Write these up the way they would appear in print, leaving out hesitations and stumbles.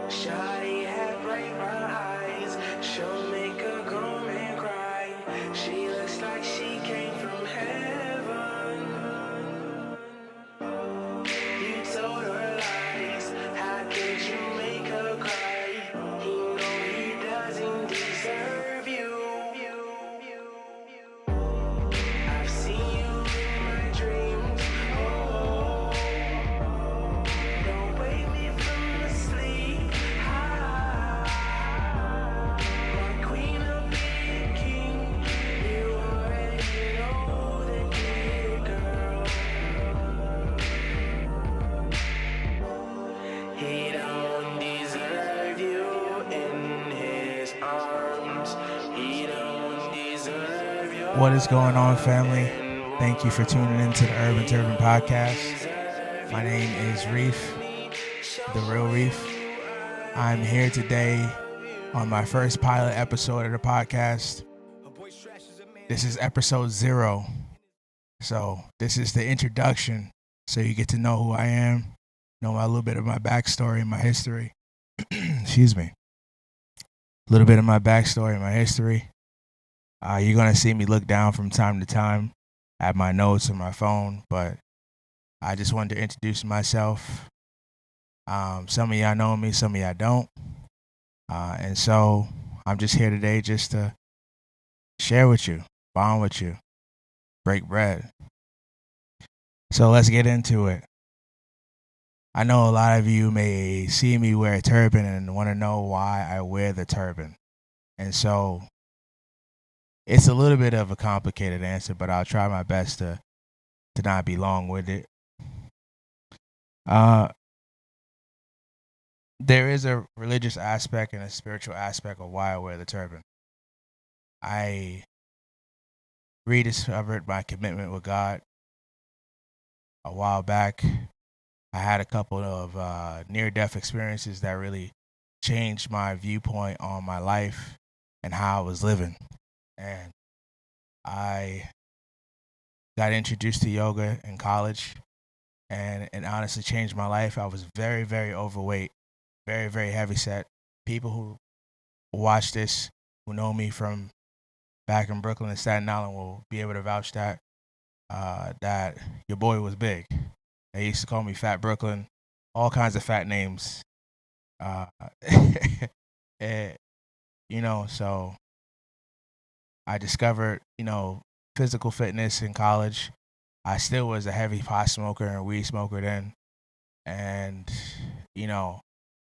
Shawty had bright brown eyes. She'll make a grown man cry. She looks like she came from heaven. You told her lies. How could you make her cry? He know he doesn't deserve you. I've seen you in my dreams. Oh, don't wake me from the sleep. My queen will be a king. You already know the deal, girl. He don't deserve you in his arms. He don't deserve you. What is going on, family? Thank you for tuning in to the URBVN podcast. My name is Reef, the real Reef. I'm here today on my first pilot episode of the podcast. This is episode 0. So this is the introduction, so you get to know who I am, know a little bit of my backstory and my history. Excuse me. A little bit of my backstory and my history. You're going to see me look down from time to time at my notes on my phone, but I just wanted to introduce myself. Some of y'all know me, some of y'all don't. And so I'm just here today just to share with you, bond with you, break bread. So let's get into it. I know a lot of you may see me wear a turban and want to know why I wear the turban. And so it's a little bit of a complicated answer, but I'll try my best to not be long-winded. There is a religious aspect and a spiritual aspect of why I wear the turban. I rediscovered my commitment with God a while back. I had a couple of near-death experiences that really changed my viewpoint on my life and how I was living. And I got introduced to yoga in college, and it honestly changed my life. I was very, very overweight, very, very heavyset. People who watch this, who know me from back in Brooklyn and Staten Island, will be able to vouch that your boy was big. They used to call me Fat Brooklyn, all kinds of fat names. And, so I discovered, physical fitness in college. I still was a heavy pot smoker and weed smoker then. And,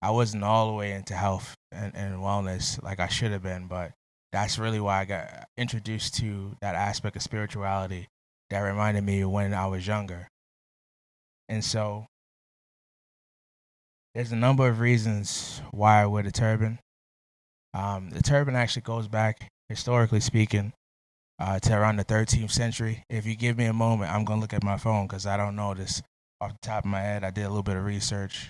I wasn't all the way into health and wellness like I should have been, but that's really why I got introduced to that aspect of spirituality that reminded me of when I was younger. And so there's a number of reasons why I wear the turban. The turban actually goes back, historically speaking, to around the 13th century. If you give me a moment, I'm going to look at my phone because I don't know this off the top of my head. I did a little bit of research.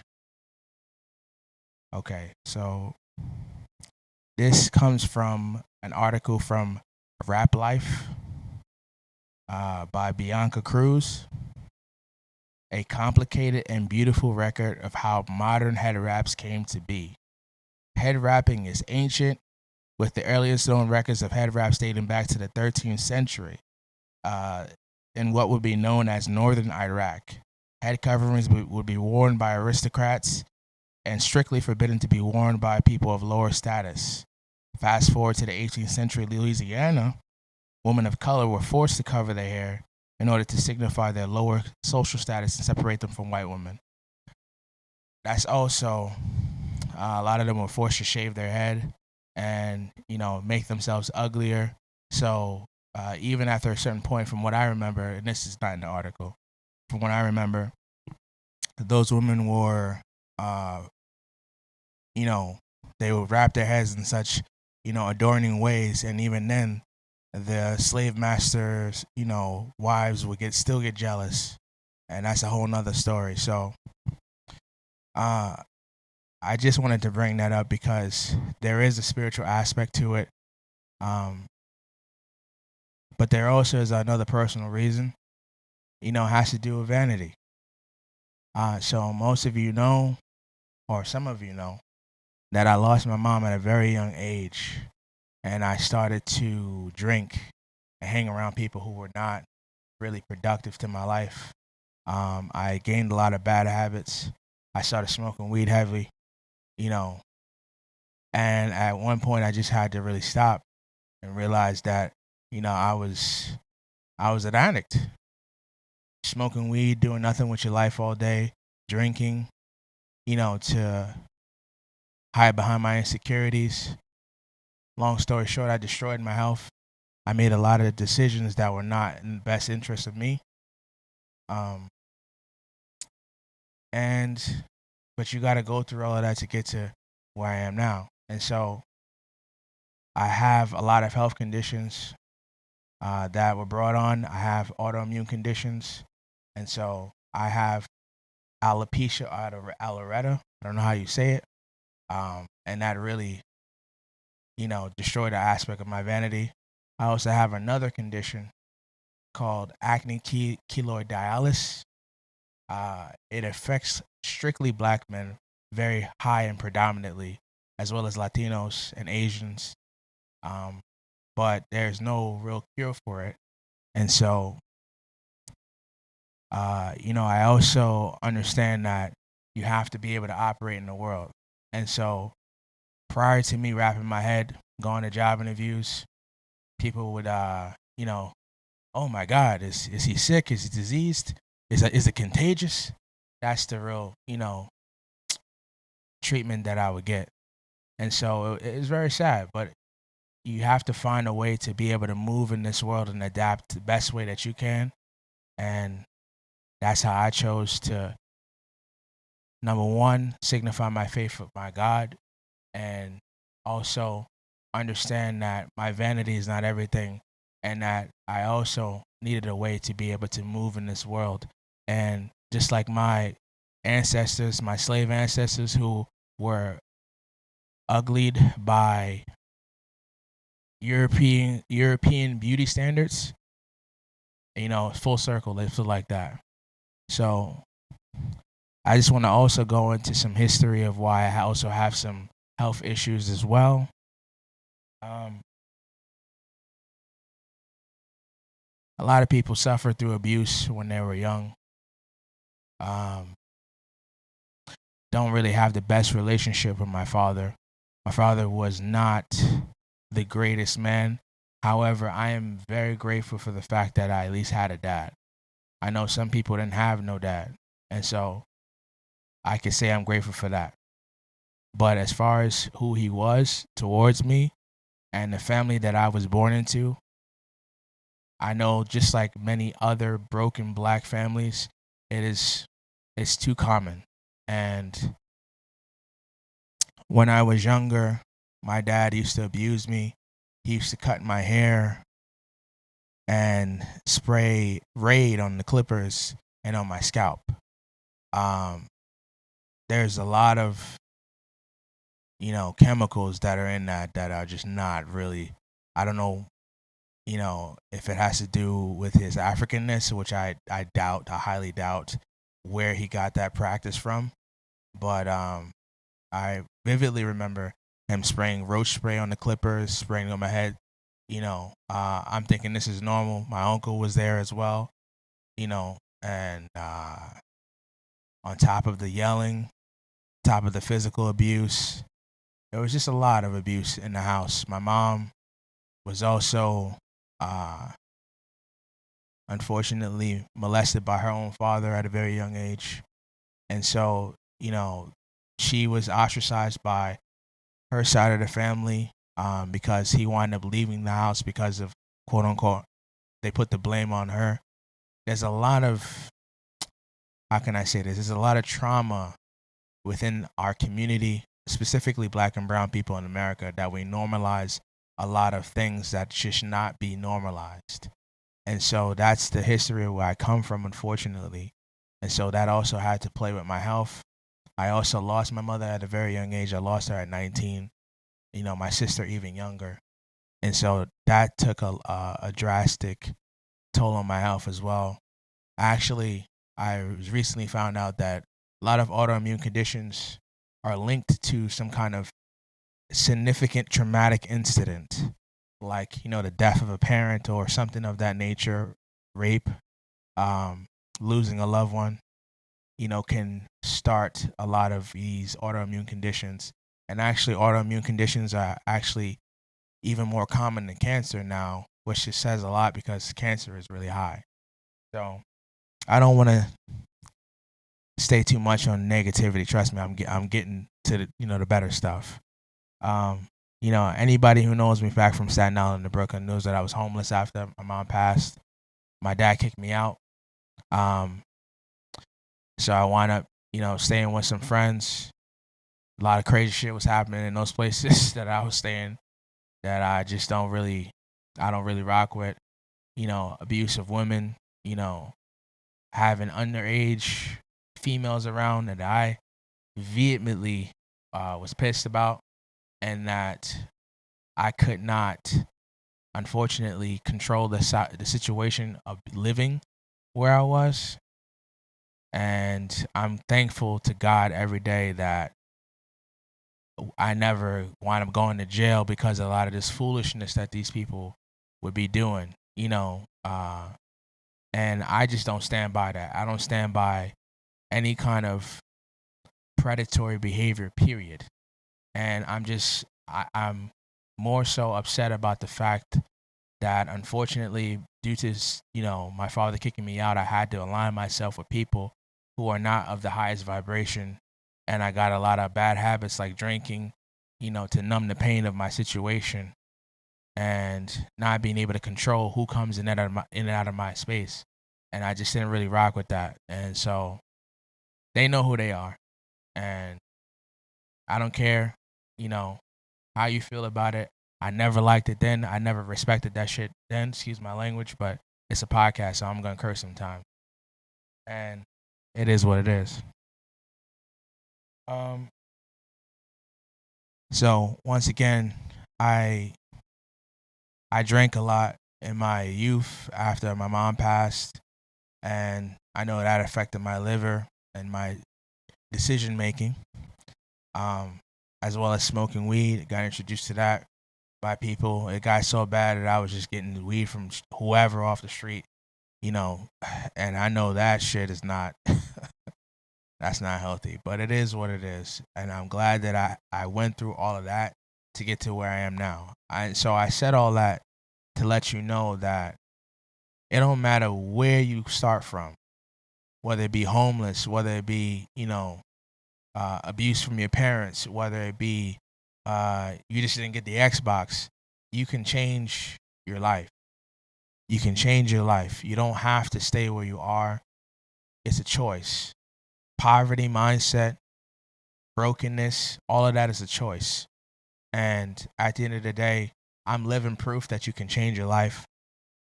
Okay, so this comes from an article from Rap Life by Bianca Cruz. A complicated and beautiful record of how modern head wraps came to be. Head wrapping is ancient, with the earliest known records of head wraps dating back to the 13th century in what would be known as northern Iraq. Head coverings would be worn by aristocrats and strictly forbidden to be worn by people of lower status. Fast forward to the 18th century Louisiana, women of color were forced to cover their hair in order to signify their lower social status and separate them from white women. That's also, a lot of them were forced to shave their head and, make themselves uglier. So even after a certain point, from what I remember, and this is not in the article, from what I remember, those women were, they would wrap their heads in such, adorning ways. And even then, the slave masters, wives would still get jealous. And that's a whole nother story. So I just wanted to bring that up because there is a spiritual aspect to it. But there also is another personal reason. It has to do with vanity. So most of you know, or some of you know, that I lost my mom at a very young age, and I started to drink and hang around people who were not really productive to my life. I gained a lot of bad habits. I started smoking weed heavily, you know, and at one point I just had to really stop and realize that, I was an addict, smoking weed, doing nothing with your life all day, drinking, to hide behind my insecurities. Long story short, I destroyed my health. I made a lot of decisions that were not in the best interest of me. Um, and but you got to go through all of that to get to where I am now. And so I have a lot of health conditions that were brought on. I have autoimmune conditions, and so I have alopecia areata. I don't know how you say it, and that really, destroyed the aspect of my vanity. I also have another condition called acne keloidialis. It affects strictly black men, very high and predominantly, as well as Latinos and Asians. But there's no real cure for it. And so, I also understand that you have to be able to operate in the world. And so, prior to me wrapping my head, going to job interviews, people would, oh my God, is he sick? Is he diseased? Is it contagious? That's the real, treatment that I would get. And so it's very sad, but you have to find a way to be able to move in this world and adapt the best way that you can. And that's how I chose to, number one, signify my faith with my God, and also understand that my vanity is not everything, and that I also needed a way to be able to move in this world. And just like my ancestors, my slave ancestors who were uglied by European beauty standards, full circle, they feel like that. So I just want to also go into some history of why I also have some health issues as well. A lot of people suffer through abuse when they were young. Don't really have the best relationship with my father. My father was not the greatest man. However, I am very grateful for the fact that I at least had a dad. I know some people didn't have no dad, and so I can say I'm grateful for that. But as far as who he was towards me and the family that I was born into, I know just like many other broken black families, it's too common. And when I was younger, my dad used to abuse me. He used to cut my hair and spray Raid on the clippers and on my scalp. There's a lot of, chemicals that are in that are just not really, I don't know, if it has to do with his Africanness, which I doubt, I highly doubt where he got that practice from. But I vividly remember him spraying roach spray on the clippers, spraying on my head. I'm thinking this is normal. My uncle was there as well, and on top of the yelling, top of the physical abuse, there was just a lot of abuse in the house. My mom was also, unfortunately, molested by her own father at a very young age. And so, she was ostracized by her side of the family because he wound up leaving the house because of, quote unquote, they put the blame on her. There's a lot of, how can I say this? There's a lot of trauma within our community, specifically black and brown people in America, that we normalize a lot of things that should not be normalized. And so that's the history of where I come from, unfortunately. And so that also had to play with my health. I also lost my mother at a very young age. I lost her at 19. My sister even younger. And so that took a drastic toll on my health as well. Actually, I was recently found out that a lot of autoimmune conditions are linked to some kind of significant traumatic incident, like, the death of a parent or something of that nature, rape, losing a loved one, can start a lot of these autoimmune conditions. And actually, autoimmune conditions are actually even more common than cancer now, which just says a lot because cancer is really high. So I don't want to stay too much on negativity. Trust me, I'm getting to the better stuff. Anybody who knows me back from Staten Island to Brooklyn knows that I was homeless after my mom passed. My dad kicked me out. So I wound up, staying with some friends. A lot of crazy shit was happening in those places that I was staying that I don't really rock with. Abuse of women, having underage females around that I vehemently was pissed about, and that I could not, unfortunately, control the situation of living where I was. And I'm thankful to God every day that I never wind up going to jail because of a lot of this foolishness that these people would be doing, and I just don't stand by that. I don't stand by any kind of predatory behavior, period. And I'm more so upset about the fact that, unfortunately, due to, my father kicking me out, I had to align myself with people who are not of the highest vibration. And I got a lot of bad habits like drinking, to numb the pain of my situation, and not being able to control who comes in and out of my space. And I just didn't really rock with that. And so they know who they are. And I don't care, how you feel about it. I never liked it then. I never respected that shit then. Excuse my language, but it's a podcast, so I'm going to curse sometimes. And it is what it is. So once again, I drank a lot in my youth after my mom passed, and I know that affected my liver and my decision making, as well as smoking weed. Got introduced to that by people. It got so bad that I was just getting weed from whoever off the street, and I know that shit is not that's not healthy, but it is what it is. And I'm glad that I went through all of that to get to where I am now. So I said all that to let you know that it don't matter where you start from, whether it be homeless, whether it be, abuse from your parents, whether it be you just didn't get the Xbox. You can change your life. You can change your life. You don't have to stay where you are. It's a choice. Poverty mindset, brokenness, all of that is a choice. And at the end of the day, I'm living proof that you can change your life.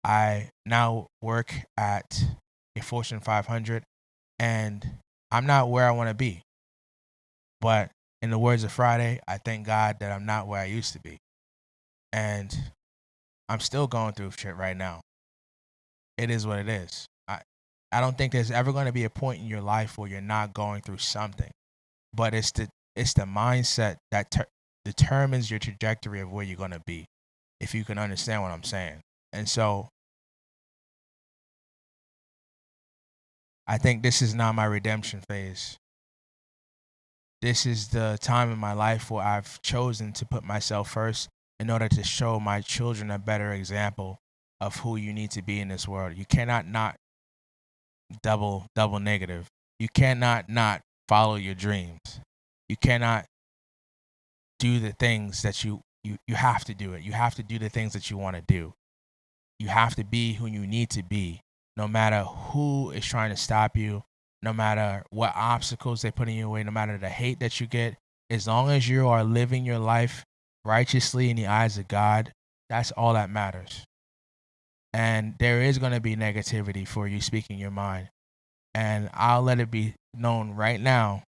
I now work at a Fortune 500, and I'm not where I want to be. But in the words of Friday, I thank God that I'm not where I used to be. And I'm still going through shit right now. It is what it is. I don't think there's ever going to be a point in your life where you're not going through something. But it's the mindset that determines your trajectory of where you're going to be, if you can understand what I'm saying. And so I think this is not my redemption phase. This is the time in my life where I've chosen to put myself first in order to show my children a better example of who you need to be in this world. You cannot not double negative. You cannot not follow your dreams. You cannot do the things that you have to do it. You have to do the things that you want to do. You have to be who you need to be, no matter who is trying to stop you, no matter what obstacles they put in your way, no matter the hate that you get. As long as you are living your life righteously in the eyes of God, that's all that matters. And there is going to be negativity for you speaking your mind. And I'll let it be known right now,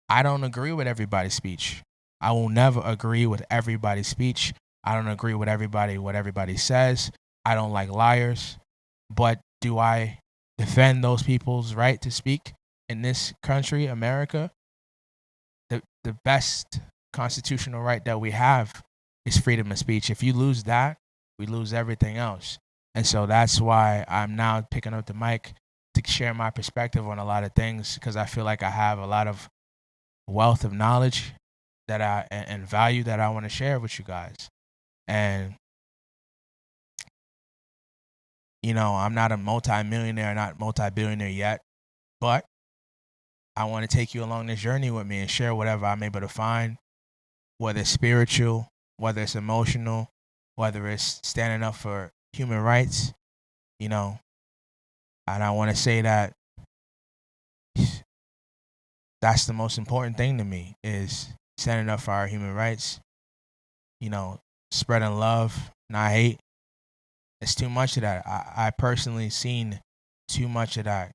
I don't agree with everybody's speech. I will never agree with everybody's speech. I don't agree with what everybody says. I don't like liars. But do I defend those people's right to speak in this country, America? the best constitutional right that we have is freedom of speech. If you lose that, we lose everything else. And so that's why I'm now picking up the mic to share my perspective on a lot of things, because I feel like I have a lot of wealth of knowledge and value that I want to share with you guys. And I'm not a multi-millionaire, not multi-billionaire yet, but I want to take you along this journey with me and share whatever I'm able to find, whether it's spiritual, whether it's emotional, whether it's standing up for human rights, and I want to say that that's the most important thing to me, is standing up for our human rights, spreading love, not hate. It's too much of that. I personally seen too much of that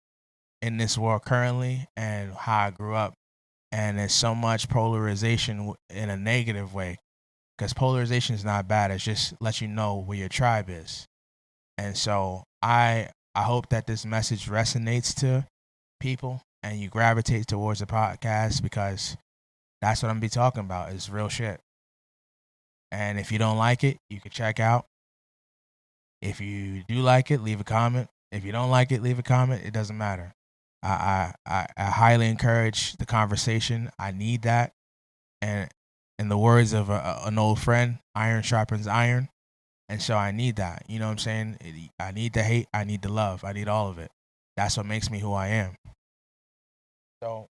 in this world currently and how I grew up. And there's so much polarization in a negative way, because polarization is not bad. It just lets you know where your tribe is. And so I hope that this message resonates to people and you gravitate towards the podcast, because that's what I'm gonna be talking about, is real shit. And if you don't like it, you can check out. If you do like it, leave a comment. If you don't like it, leave a comment. It doesn't matter. I highly encourage the conversation. I need that. And in the words of an old friend, iron sharpens iron. And so I need that. You know what I'm saying? I need the hate. I need the love. I need all of it. That's what makes me who I am. So,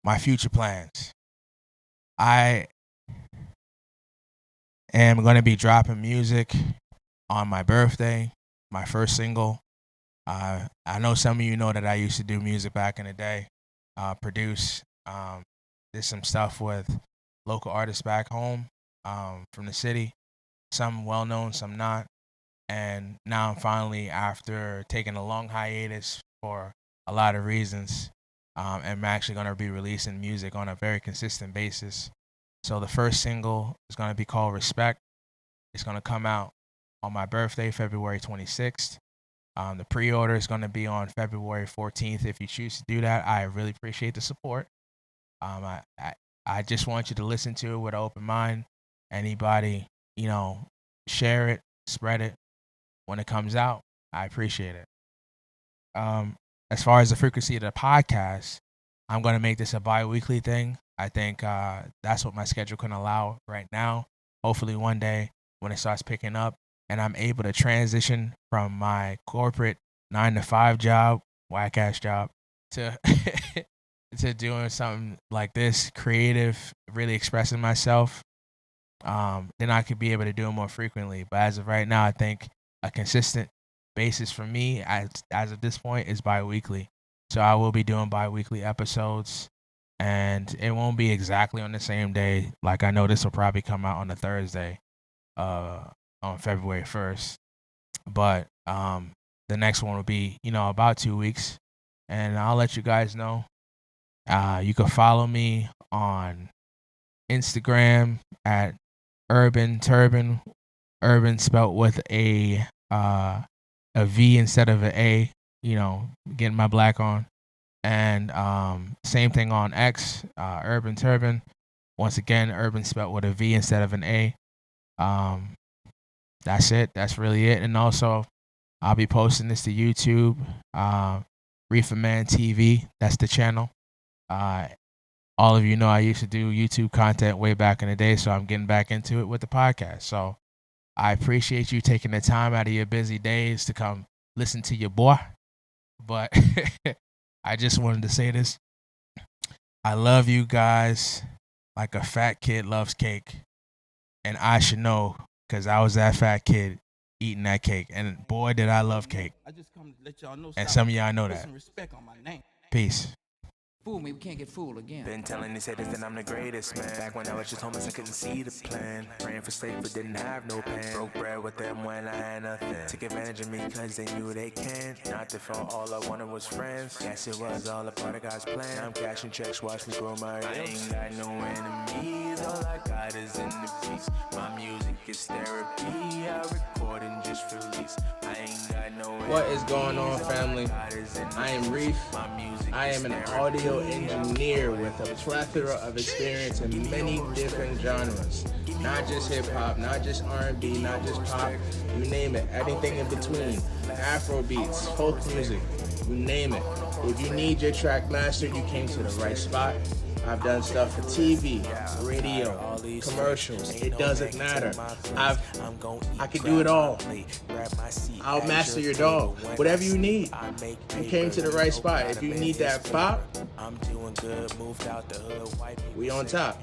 my future plans. I am going to be dropping music on my birthday, my first single. I know some of you know that I used to do music back in the day, produce, did some stuff with local artists back home from the city, some well-known, some not. And now I'm finally, after taking a long hiatus for a lot of reasons, I'm actually going to be releasing music on a very consistent basis. So the first single is going to be called Respect. It's going to come out on my birthday, February 26th. The pre-order is going to be on February 14th. If you choose to do that, I really appreciate the support. I just want you to listen to it with an open mind. Anybody, share it, spread it. When it comes out, I appreciate it. As far as the frequency of the podcast, I'm going to make this a bi-weekly thing. I think that's what my schedule can allow right now. Hopefully one day when it starts picking up and I'm able to transition from my corporate 9-to-5 job, whack-ass job, to to doing something like this, creative, really expressing myself, then I could be able to do it more frequently. But as of right now, I think a consistent basis for me as of this point is bi-weekly. So I will be doing bi-weekly episodes, and it won't be exactly on the same day. Like, I know this will probably come out on a Thursday, on February 1st. But the next one will be, about 2 weeks, and I'll let you guys know. You can follow me on Instagram at Urban Turban. Urban spelt with a V instead of an A, getting my black on. And same thing on X, Urban Turban. Once again, Urban spelt with a V instead of an A. That's it. That's really it. And also, I'll be posting this to YouTube, Reef TV. That's the channel. All of you know I used to do YouTube content way back in the day, so I'm getting back into it with the podcast. So I appreciate you taking the time out of your busy days to come listen to your boy. But I just wanted to say this. I love you guys like a fat kid loves cake. And I should know, because I was that fat kid eating that cake. And boy, did I love cake. I just come to let y'all know. And some of y'all know that. Put some respect on my name. Peace. Fool me, we can't get fooled again. Been telling these haters that I'm the greatest, man. Back when I was just homeless, I couldn't see the plan. Praying for sleep, but didn't have no pen. Broke bread with them when I had nothing. Took advantage of me cause they knew they can. Not to phone, all I wanted was friends. Guess it was all a part of God's plan. Now I'm cashing checks, watch me grow my I ain't got no enemies. All I got is in the peace. My music is therapy. I record and just release. I ain't got no enemies. What is going on, family? I am Reef. I am an audio audio engineer with a plethora of experience in many different genres. Not just hip hop, not just R&B, not just pop, you name it, anything in between. Afro beats, folk music, you name it. If you need your track mastered, you came to the right spot. I've done stuff for TV, radio, commercials. It doesn't matter. I can do it all. I'll master your dog. Whatever you need, you came to the right spot. If you need that pop, we on top.